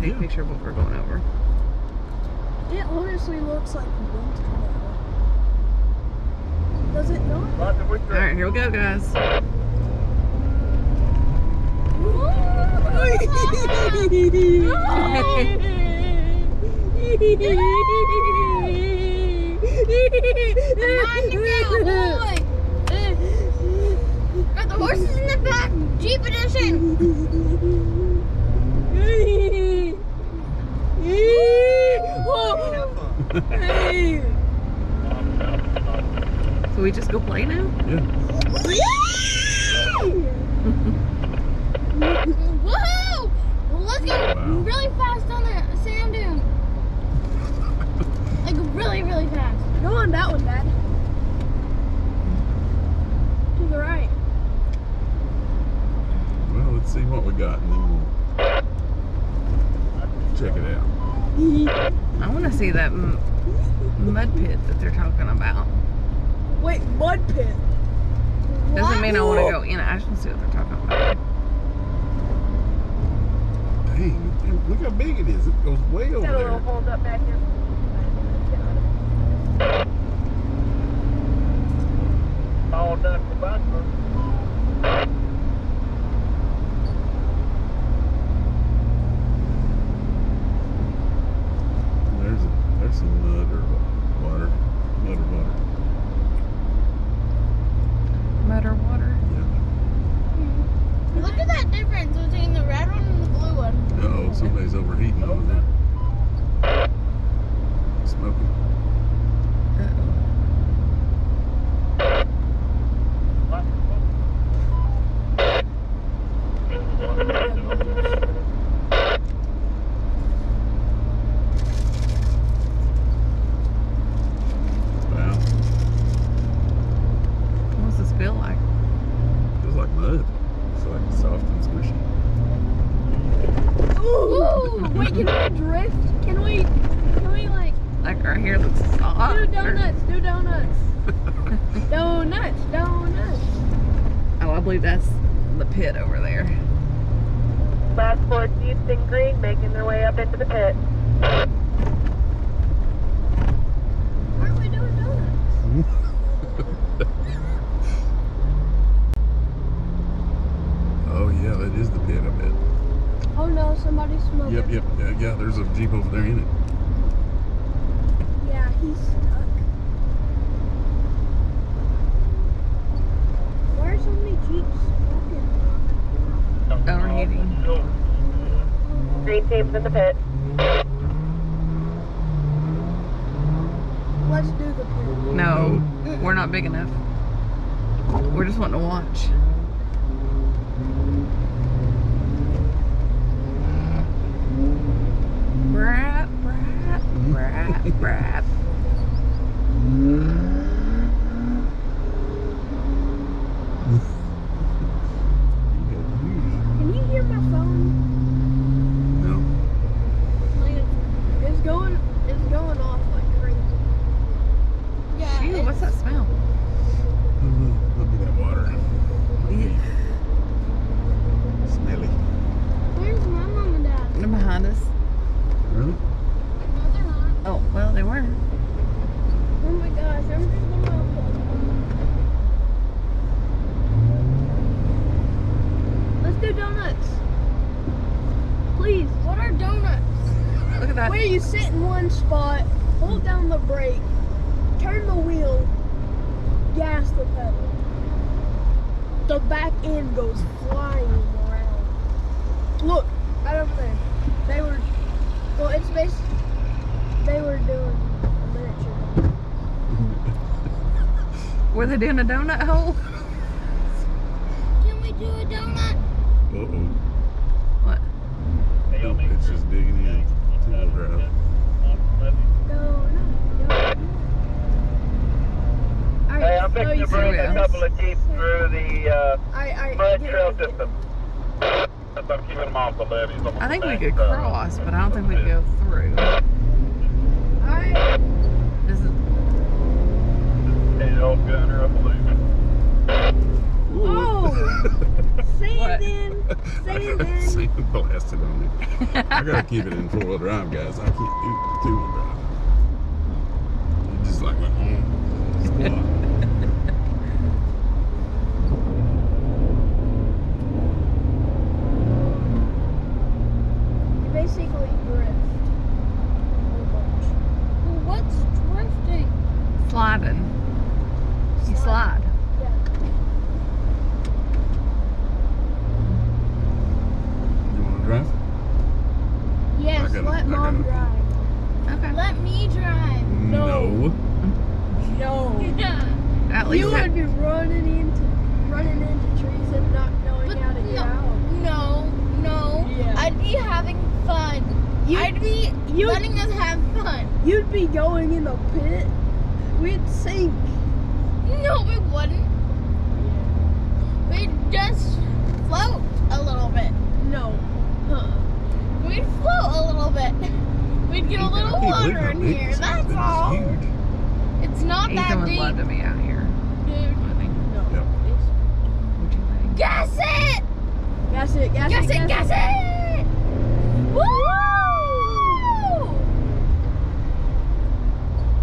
take a picture of what we're going over. It honestly looks like winter now. Does it not? Alright, here we go, guys. Got the horses in the back, Jeep edition. So we just go play now? Yeah. Woohoo! Let's go really fast on the sand dune. Like really, really fast. Go on that one, Dad. To the right. Well, let's see what we got and then we'll check it out. I want to see that mud pit that they're talking about. Wait, mud pit. Doesn't mean I want to go in. I just want to see what they're talking about. Dang, look how big it is. It goes way over Got a little there. hold up back here. All done for backward. There's some mud or water. Mud or water. Mud or water? Yeah. Look at that difference between the red one and the blue one. Uh-oh, somebody's overheating over there. Smoking. Wow. What's this feel like? Feels like mud. It's like soft and squishy. Ooh! Wait, can we drift? Can we like Like our hair looks soft. do donuts? Do donuts. Donuts. Oh, I believe that's the pit over there. Last four Jeeps in green making their way up into the pit. Aren't we doing donuts? Oh yeah, that is the pit, I bet. Oh no, somebody's smoking. Yep. Yeah, there's a Jeep over there in it. Yeah, he's stuck. Why are so many Jeeps smoking? Overheating. Green team's in the pit. Let's do the pit. No, we're not big enough. We're just wanting to watch. Brap, brap, brap, brap. Can you hear my phone? No. Like, it's going off like crazy. Yeah. Shoot, what's that smell? Look at that water. Smelly. Where's my mom and dad? They're behind us. Really? No, they're not. Oh, well, they weren't. Oh my gosh, I'm just gonna Let's do donuts. Please. What are donuts? Look at that. Where you sit in one spot, hold down the brake, turn the wheel, gas the pedal. The back end goes flying around. Look, right over there. They were doing a miniature. Were they doing a donut hole? Can we do a donut? Uh-oh. What? It's just digging in. Two-wheel drive. Hey, I'm fixing to bring a couple of Jeeps through the mud trail system. I'm keeping them off the levees. I think we could cross, but I don't think we could go through. Alright. This is Hey, old gunner up a loop. Oh! What? Sand in. Blasted on me. I gotta keep it in 4-wheel drive, guys. I can't do 2-wheel drive. It's just like squat. You basically drift. What's drifting? Sliding. You slide. Yeah. You wanna drive? Yes, I gotta- Let I mom gotta- drive. Okay. let me drive. No. No. At least You would be running into trees and not knowing But how to get out. No. Yeah. I'd be having fun. I'd be letting us have fun. You'd be going in the pit. We'd sink. No, we wouldn't. We'd just float a little bit. No. We'd float a little bit. We'd get a little water in here. That's all. It's huge. It's not Ethan that would deep, love to be out here. dude. Yep. Would you think? Gas it! Gas it. Gas it! Woo!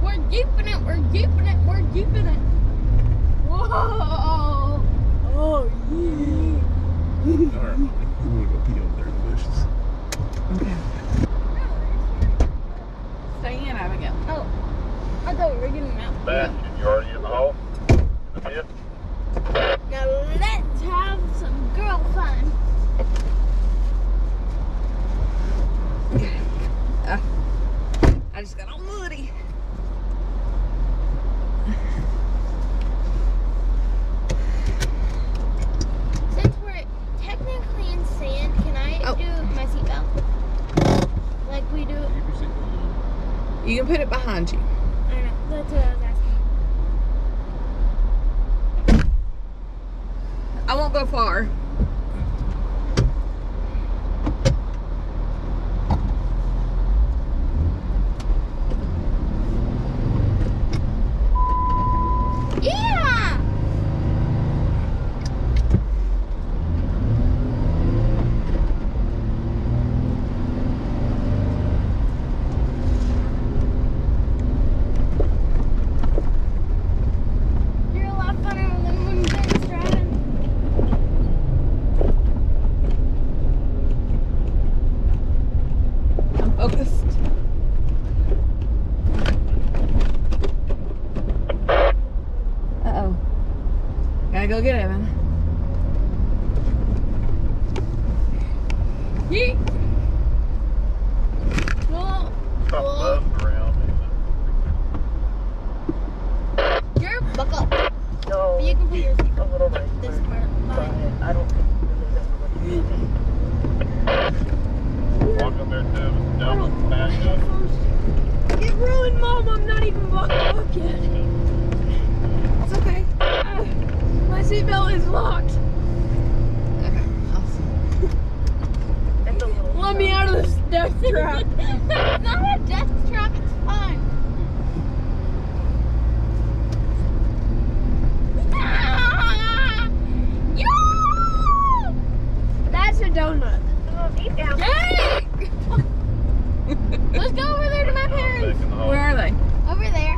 We're keeping it. Whoa! Oh, yeah. Alright. We wanna go pee over there in the bushes. Okay. Stay in, Abigail. Oh, I thought we were getting out. Bastion, you already in the hole? In the pit? Now let's have some girl fun. I just got all muddy. Since we're technically in sand, can I do my seatbelt? Like we do? Keep your seatbelt on. You can put it behind you. I don't know. That's what I was asking. I won't go far. Yeah! You're a lot funner than when Ben's driving. I'm focused. Uh-oh. Gotta go get Evan. Yeet! Well, Buzzed around. you're buckle. No, You can put your a little right. this part. Mine. I don't think you really know Walk up there too. Down, back up. It ruined, Mom. I'm not even buckled up yet. It's okay. My seatbelt is locked. Okay. Awesome. It's a little. Let me out of this death trap. It's not a death trap, it's fun. Ah! Yeah! That's a donut. Deep down. Yay! Let's go over there to my parents. Where are they? Over there.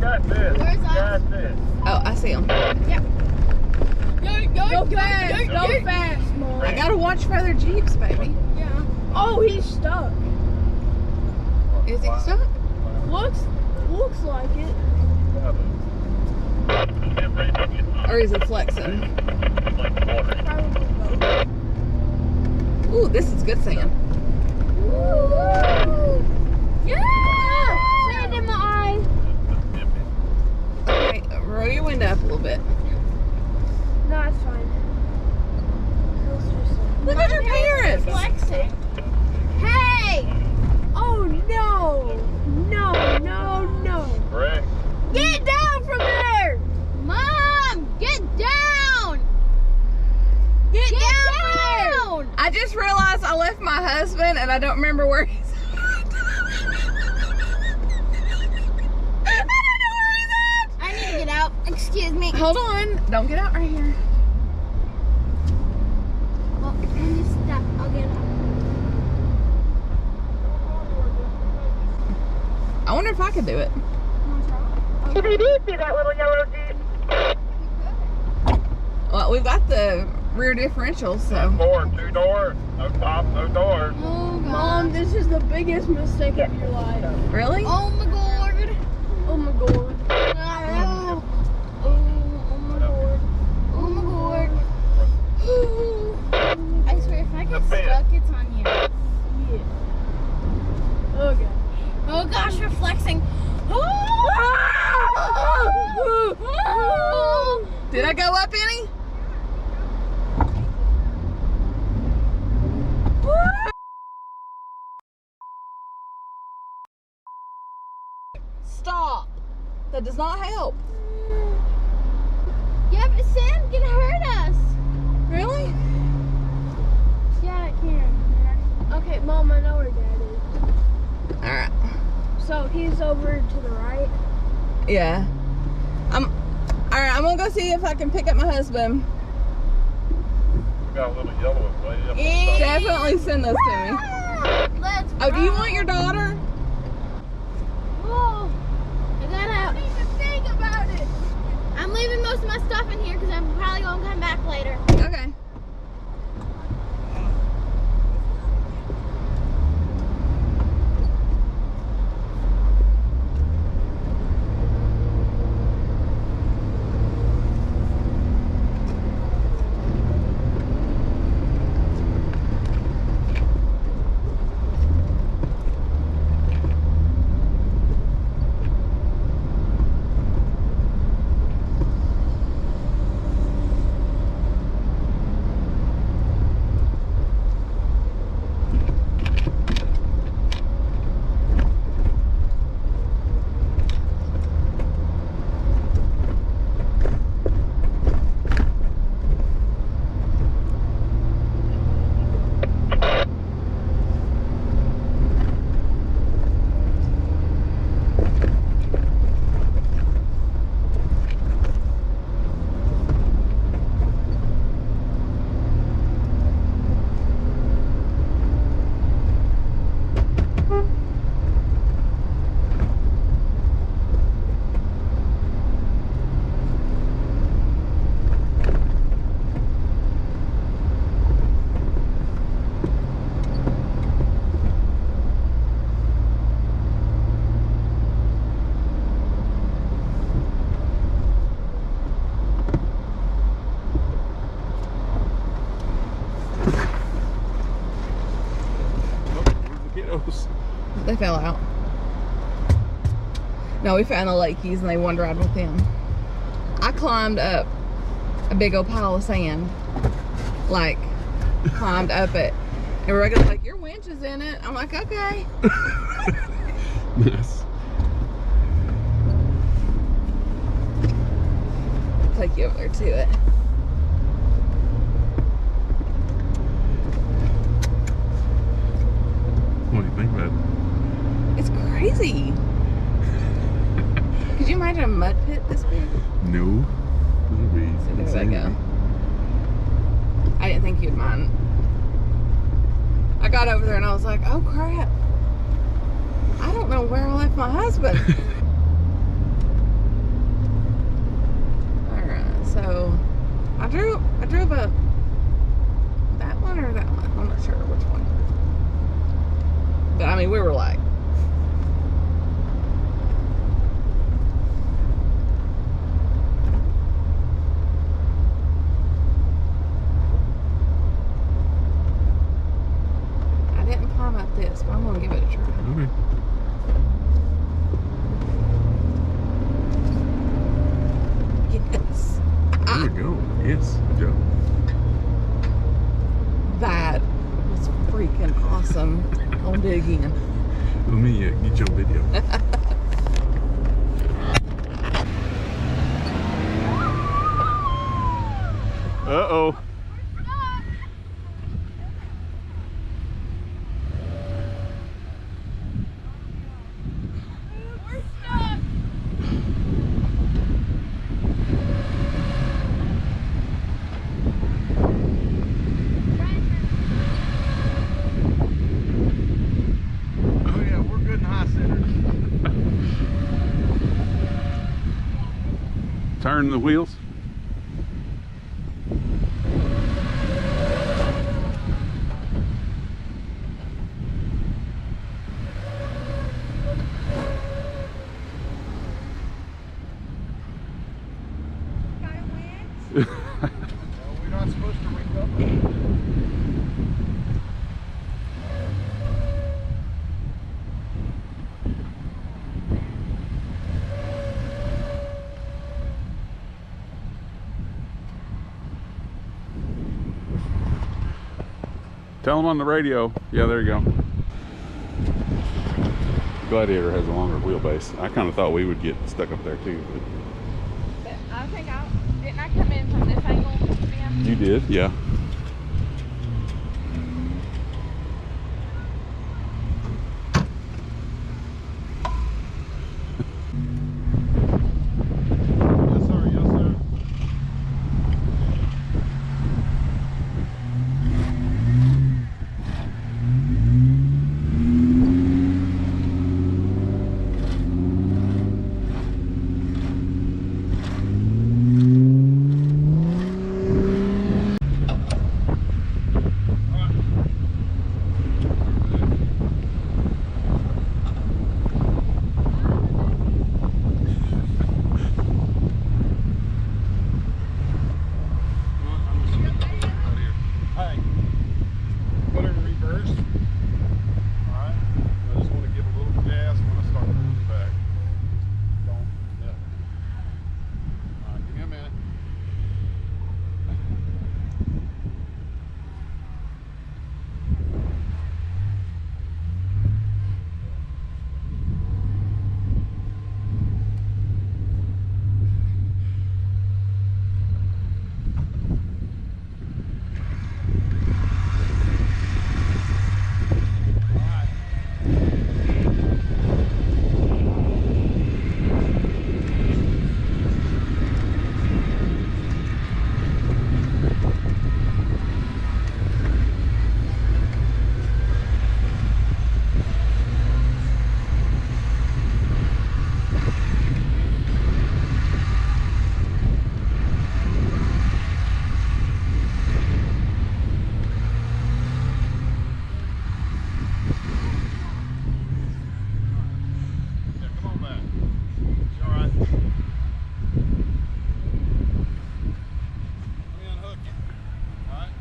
That's it. Where's us? That's it. Oh, I see them. Go fast. Go fast, Mom. I gotta watch for other Jeeps, baby. Yeah. Oh, he's stuck. Is he stuck? Looks like it. Or is he flexing? Probably both. Ooh, this is good sand. Woo! Yeah! Sand in my eye. Okay, roll your window up a little bit. No, it's fine. Look at your parents. Flexing. Hey! Oh no! No! Correct. Get down from there! Mom, get down! Get Get down! down! I just realized I left my husband and I don't remember where he's at. I don't know where he's at. I need to get out. Excuse me. Hold on. Don't get out right here. Well, can you stop? I wonder if I could do it. If you do see that little yellow Jeep, Well, we've got the rear differential, so. 2-door, no top, no doors. Oh, God. Mom, this is the biggest mistake of your life. Really? Oh, my God. Oh my god. Oh, oh my God. Oh, my God. I swear, if I get stuck, it's on you. Yeah. Okay. Oh, gosh, we're flexing. Did I go up any? Stop. That does not help. Yeah, but sand can hurt us. Really? Yeah, it can. Okay, Mom, I know where Dad is. Alright. So he's over to the right. Yeah. Alright, I'm gonna go see if I can pick up my husband. Got a little yellow way up. Definitely send those to me. Let's Oh, do you run. want your daughter? Whoa. I gotta even think about it. I'm leaving most of my stuff in here because I'm probably gonna come back later. Okay. They fell out. No, we found the lakeys and they wanted to ride with them. I climbed up a big old pile of sand. Like, climbed up it. And Rebecca's like, your winch is in it. I'm like, okay. Nice. Take you over there to it. What do you think about it? It's crazy. Could you imagine a mud pit this big? No. That'll be So there insane. they go. I didn't think you'd mind. I got over there and I was like, oh crap. I don't know where I left my husband. Alright, so I drove up that one or that one. I'm not sure which one. But I mean, we were like, I didn't climb up this, but I'm gonna give it a try. Okay. Yes. There we go. Yes. Good job. That was freaking awesome. I'll dig in. Let me get your video. Uh-oh. Oh yeah, we're good in high centers. turn the wheels? We're not supposed to recover. Tell them on the radio. Yeah, there you go. Gladiator has a longer wheelbase. I kind of thought we would get stuck up there too. But I think didn't I come in from this angle, Ben? You did, yeah. Yes, sir. Yes, sir. Hey, put it in reverse. Alright. I just want to give a little gas when I start moving back. Don't, yeah. Alright, give me a minute. Yeah, come on back. You alright? Let me unhook you. Alright?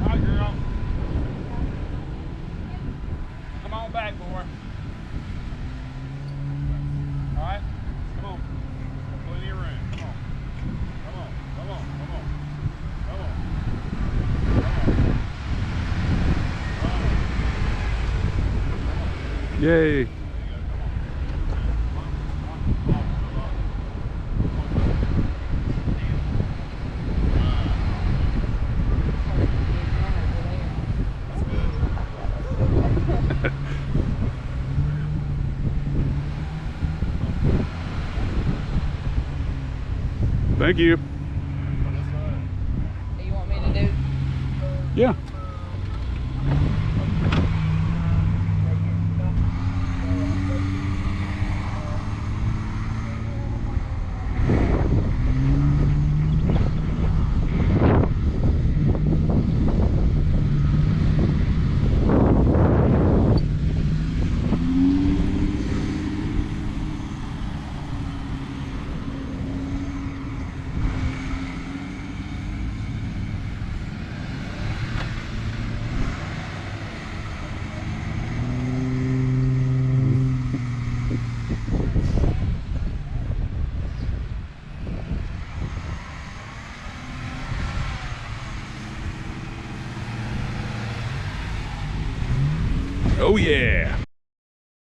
Alright, girl. Come on back, boy. Alright? Come on. Plenty of room. Come on. Come on. Come on. Come on. Come on. Yay. Thank you. You want me to do? Yeah. Oh yeah.